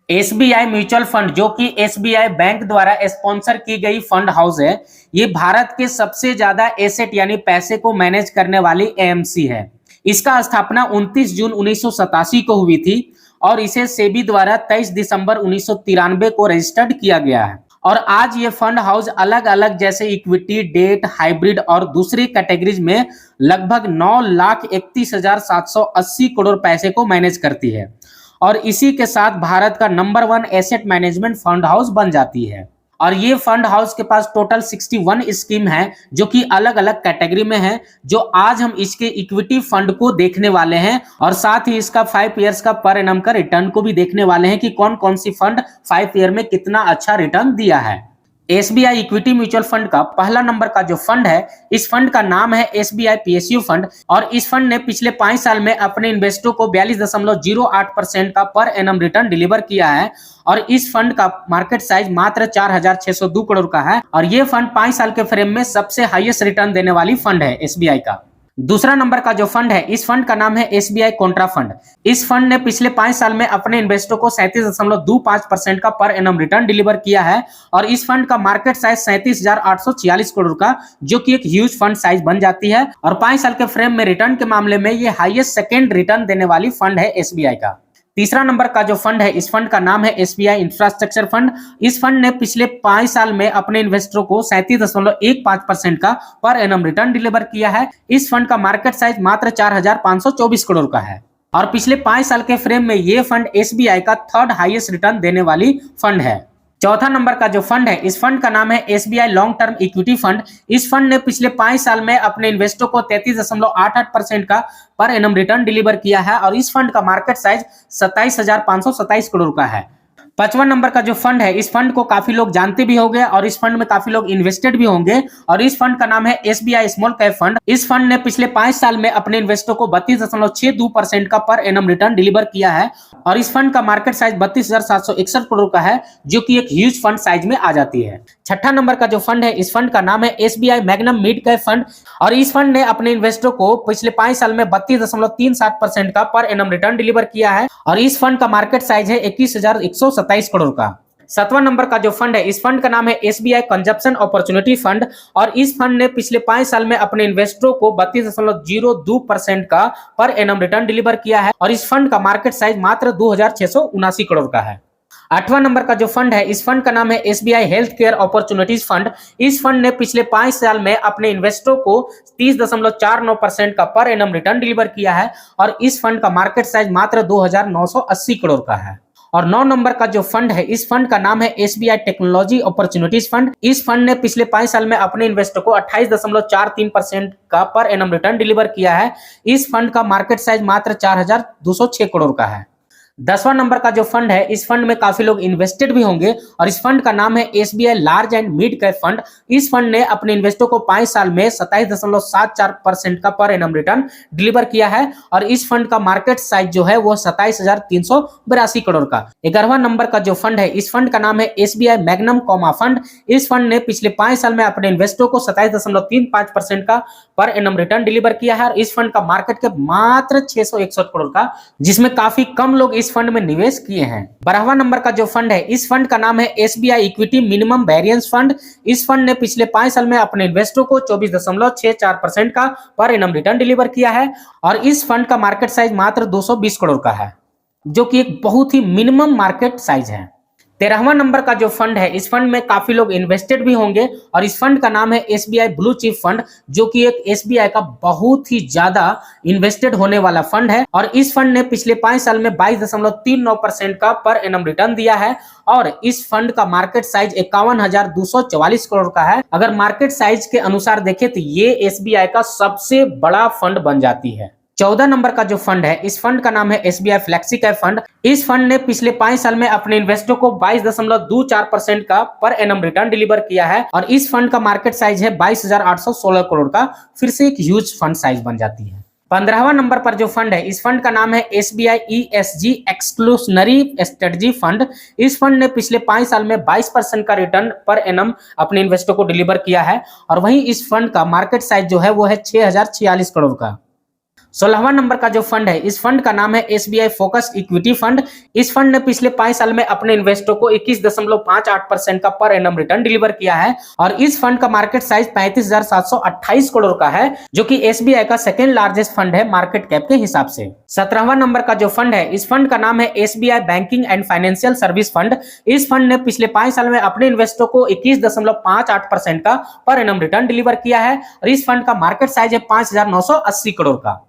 SBI mutual fund जो कि SBI bank द्वारा स्पॉन्सर की गई फंड हाउस है। ये भारत के सबसे ज्यादा एसेट यानी पैसे को मैनेज करने वाली एएमसी है। इसका स्थापना 29 जून 1987 को हुई थी और इसे सेबी द्वारा 23 दिसंबर 1993 को रजिस्टर्ड किया गया है। और आज ये फंड हाउस अलग अलग जैसे इक्विटी, डेट, हाइब्रिड और दूसरी कैटेगरीज में लगभग 9,31,780 करोड़ पैसे को मैनेज करती है और इसी के साथ भारत का number 1 asset management fund house बन जाती है। और ये फंड हाउस के पास टोटल 61 स्कीम है जो कि अलग अलग कैटेगरी में है, जो आज हम इसके इक्विटी फंड को देखने वाले हैं और साथ ही इसका 5 इयर्स का पर एनम का रिटर्न को भी देखने वाले हैं कि कौन कौन सी फंड 5 ईयर में कितना अच्छा रिटर्न दिया है। एसबीआई इक्विटी म्यूचुअल फंड का पहला नंबर का जो फंड है, इस फंड का नाम है एसबीआई पीएसयू फंड और इस फंड ने पिछले 5 साल में अपने इन्वेस्टरों को 42.08% का पर एनम रिटर्न डिलीवर किया है और इस फंड का मार्केट साइज मात्र 4,602 करोड़ का है और ये फंड 5 साल के फ्रेम में सबसे हाईएस्ट रिटर्न देने वाली फंड है एसबीआई का। दूसरा नंबर का जो फंड है, इस फंड का नाम है एसबीआई कॉन्ट्रा फंड। इस फंड ने पिछले 5 साल में अपने इन्वेस्टरों को 37.25% का पर एनम रिटर्न डिलीवर किया है और इस फंड का मार्केट साइज 37,846 करोड़ का, जो कि एक ह्यूज फंड साइज बन जाती है और 5 साल के फ्रेम में रिटर्न के मामले में ये हाईएस्ट सेकेंड रिटर्न देने वाली फंड है एसबीआई का। तीसरा नंबर का जो फंड है, इस फंड का नाम है एसबीआई इंफ्रास्ट्रक्चर फंड। इस फंड ने पिछले 5 साल में अपने इन्वेस्टरों को 37.15% का पर एनम रिटर्न डिलीवर किया है। इस फंड का मार्केट साइज मात्र 4,524 करोड़ का है और पिछले 5 साल के फ्रेम में ये फंड एसबीआई का थर्ड हाईएस्ट रिटर्न देने वाली फंड है। चौथा नंबर का जो फंड है, इस फंड का नाम है SBI long term equity fund. इस फंड ने पिछले 5 साल में अपने इन्वेस्टरों को 33.88% का पर एनम रिटर्न डिलीवर किया है और इस फंड का मार्केट साइज 27,527 करोड़ का है। 5वां नंबर का जो फंड है, इस फंड को काफी लोग जानते भी होंगे और इस फंड में काफी लोग इन्वेस्टेड भी होंगे और इस फंड का नाम है एसबीआई स्मॉल कैप फंड। इस फंड ने पिछले 5 साल में अपने इन्वेस्टरों को 32.62% का पर एनम रिटर्न डिलीवर किया है और इस फंड का मार्केट साइज 32,761 करोड़ का है, जो कि एक ह्यूज फंड साइज में आ जाती है। छठा नंबर का जो फंड है, इस फंड का नाम है SBI magnum mid cap fund और इस फंड ने अपने इन्वेस्टरों को पिछले 5 साल में 32.37% का पर एनम रिटर्न डिलीवर किया है और इस फंड का मार्केट साइज है 21,127 करोड़ का। 7वां नंबर का जो फंड है, इस फंड का नाम है एसबीआई कंजप्शन अपॉर्चुनिटी फंड और इस फंड ने पिछले 5 साल में अपने इन्वेस्टरों को 32.02% का पर एनम रिटर्न डिलीवर किया है और इस फंड का मार्केट साइज मात्र 2,679 करोड़ का है। 8वां नंबर का जो फंड है, इस फंड का नाम है SBI health care opportunities fund. इस फंड ने पिछले 5 साल में अपने इन्वेस्टरों को 30.49% का पर एनम रिटर्न डिलीवर किया है और इस फंड का मार्केट साइज मात्र 2,980 करोड़ का है। और 9 नंबर का जो फंड है, इस फंड का नाम है एसबीआई टेक्नोलॉजी अपॉर्चुनिटीज फंड। इस फंड ने पिछले 5 साल में अपने इन्वेस्टर को 28.43% का पर एनम रिटर्न डिलीवर किया है। इस फंड का मार्केट साइज मात्र 4,206 करोड़ का है। 10वां नंबर का जो फंड है, इस फंड में काफी लोग इन्वेस्टेड भी होंगे और इस फंड का नाम है SBI large and mid cap fund. इस फंड ने अपने इन्वेस्टरों को 5 साल में 27.74% का पर एनम रिटर्न डिलीवर किया है और इस फंड का मार्केट साइज जो है वो 27,382 करोड़ का। 11वां नंबर का जो फंड है, इस फंड का नाम है एसबीआई मैग्नम कॉमा फंड। इस फंड ने पिछले 5 साल में अपने इन्वेस्टरों को 27.35% का पर एनम रिटर्न डिलीवर किया है और इस फंड का मार्केट कैप मात्र 661 करोड़ का, जिसमें काफी कम लोग इस फंड में निवेश किए हैं। 12वां नंबर का जो फंड है, इस फंड का नाम है SBI equity minimum variance fund. इस फंड ने पिछले 5 साल में अपने इन्वेस्टरों को 24.64% का पर एनम रिटर्न डिलीवर किया है और इस फंड का मार्केट साइज मात्र 220 करोड़ का है, जो कि एक बहुत ही मिनिमम मार्केट साइज है। 13वां नंबर का जो फंड है, इस फंड में काफी लोग इन्वेस्टेड भी होंगे और इस फंड का नाम है एसबीआई ब्लू चिप फंड, जो कि एक एसबीआई का बहुत ही ज्यादा इन्वेस्टेड होने वाला फंड है और इस फंड ने पिछले 5 साल में 22.39% का पर एनम रिटर्न दिया है और इस फंड का मार्केट साइज 51,244 करोड़ का है। अगर मार्केट साइज के अनुसार देखें तो ये एसबीआई का सबसे बड़ा फंड बन जाती है। 14 नंबर का जो फंड है, इस फंड का नाम है एसबीआई फ्लेक्सी कैप फंड। इस फंड ने पिछले 5 साल में अपने इन्वेस्टरों को 22.24% का पर एनम रिटर्न डिलीवर किया है और इस फंड का मार्केट साइज है 22,816 करोड़ का, फिर से एक ह्यूज फंड साइज बन जाती है। 15वां नंबर पर जो फंड है, इस फंड का नाम है एसबीआई ईएसजी एक्सक्लूसिवरी स्ट्रेटजी फंड। इस फंड ने पिछले 5 साल में 22% का रिटर्न पर एनम अपने इन्वेस्टर को डिलीवर किया है और वहीं इस फंड का मार्केट साइज जो है वो है 6,046 करोड़ का। 16वां नंबर का जो फंड है, इस फंड का नाम है एसबीआई फोकस्ड इक्विटी फंड। इस फंड ने पिछले 5 साल में अपने इन्वेस्टर को 21.58% का पर एनम रिटर्न डिलीवर किया है और इस फंड का मार्केट साइज 35,728 करोड़ का है, जो कि एसबीआई का सेकेंड लार्जेस्ट फंड है मार्केट कैप के हिसाब से। 17वां नंबर का जो फंड है, इस फंड का नाम है SBI banking and financial service fund. इस फंड ने पिछले 5 साल में अपने इन्वेस्टर को 21.58% का पर एनम रिटर्न डिलीवर किया है और इस फंड का मार्केट साइज है 5,980 करोड़ का।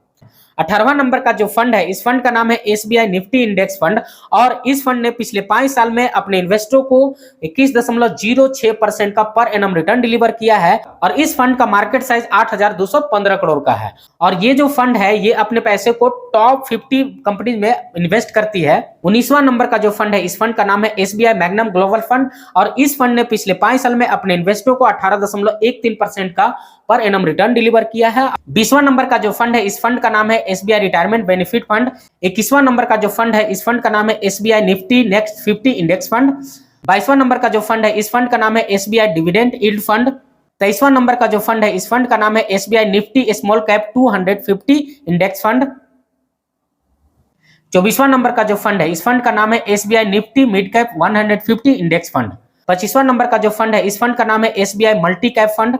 18वां नंबर का जो फंड है, इस फंड का नाम है एसबीआई निफ्टी इंडेक्स फंड और इस फंड ने पिछले 5 साल में अपने इन्वेस्टरों को 21.06% का पर एनम रिटर्न डिलीवर किया है और इस फंड का मार्केट साइज 8,215 करोड़ का है। और ये जो फंड है, ये अपने पैसे को टॉप 50 कंपनीज में इन्वेस्ट करती है। 19वां नंबर का जो फंड है, इस फंड का नाम है एसबीआई मैग्नम ग्लोबल फंड और इस फंड ने पिछले 5 साल में अपने इन्वेस्टरों को 18.13% का पर एनम रिटर्न डिलीवर किया है। 20वां नंबर का जो फंड है, इस फंड का नाम है एसबीआई रिटायरमेंट बेनिफिट फंड। 21वां नंबर का जो फंड है, इस फंड का नाम है SBI Nifty next 50 index fund. 22वां नंबर का जो फंड है, इस फंड का नाम है एसबीआई डिविडेंड यील्ड फंड। 23वां नंबर का जो फंड है, इस फंड का नाम है SBI Nifty small cap 250 index fund. 24वां नंबर का जो फंड है, इस फंड का नाम है SBI Nifty mid cap 150 index fund. 25वां नंबर का जो फंड है, इस फंड का नाम है एसबीआई मल्टी कैप फंड।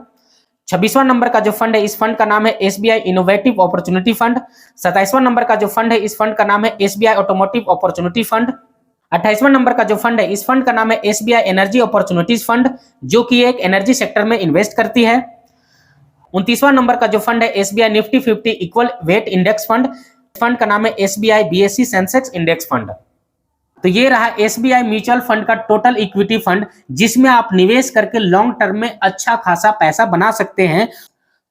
26वां नंबर का जो फंड है, इस फंड का नाम है एसबीआई इनोवेटिव अपॉर्चुनिटी फंड। 27वां नंबर का जो फंड है, इस फंड का नाम है एसबीआई ऑटोमोटिव अपॉर्चुनिटी फंड। 28वां नंबर का जो फंड है, इस फंड का नाम है एसबीआई एनर्जी अपॉर्चुनिटीज फंड, जो कि एक एनर्जी सेक्टर में इन्वेस्ट करती है। 29वां नंबर का जो फंड है, SBI Nifty 50 equal weight index fund. Fund का नाम है SBI BSE Sensex index fund. तो ये रहा एसबीआई म्यूचुअल फंड का टोटल इक्विटी फंड, जिसमें आप निवेश करके लॉन्ग टर्म में अच्छा खासा पैसा बना सकते हैं।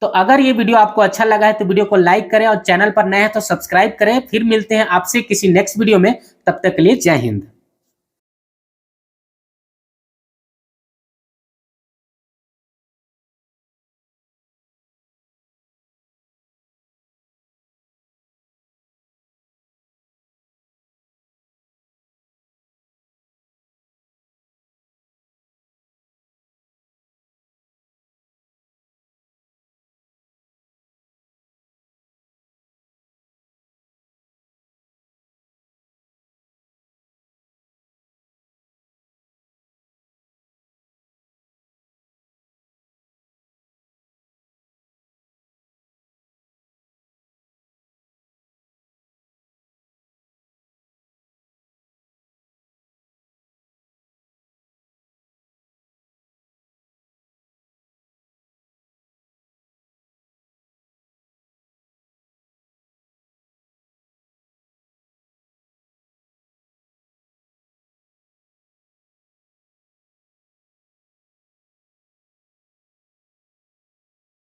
तो अगर ये वीडियो आपको अच्छा लगा है तो वीडियो को लाइक करें और चैनल पर नए हैं तो सब्सक्राइब करें। फिर मिलते हैं आपसे किसी नेक्स्ट वीडियो में, तब तक के लिए जय हिंद।